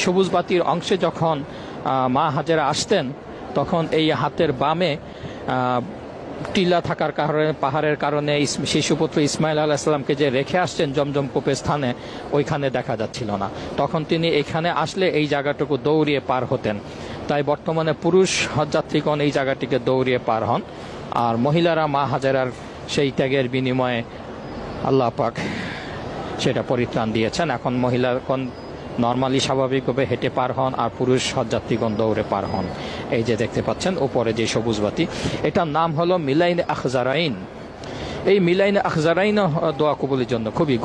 সবুজ বাতির অংশে যখন মা হাজেরা আসতেন তখন এই হাতের বামে টিলা থাকার কারণে, পাহাড়ের কারণে শিশুপুত্র ইসমাইল আলাইহিস সালামকে যে রেখে আসছেন জমজম কূপের স্থানে, ওইখানে দেখা যাচ্ছিল না। তখন তিনি এখানে আসলে এই জায়গাটুকু দৌড়িয়ে পার হতেন। তাই বর্তমানে পুরুষ হজযাত্রীগণ এই জায়গাটিকে দৌড়িয়ে পার হন, আর মহিলারা মা হাজেরার সেই ত্যাগের বিনিময়ে আল্লাহ পাক সেটা পরিত্রাণ দিয়েছেন। এখন মহিলাগণ নর্মালি স্বাভাবিকভাবে হেঁটে পার হন, আর পুরুষ হজযাত্রীগণ দৌড়ে পার হন। এই যে দেখতে পাচ্ছেন উপরে যে সবুজ বাতি, এটার নাম হলো মিলাইন আখজারাইন। এই মিলাইন আখজারাইন দোয়া কবুলের জন্য খুবই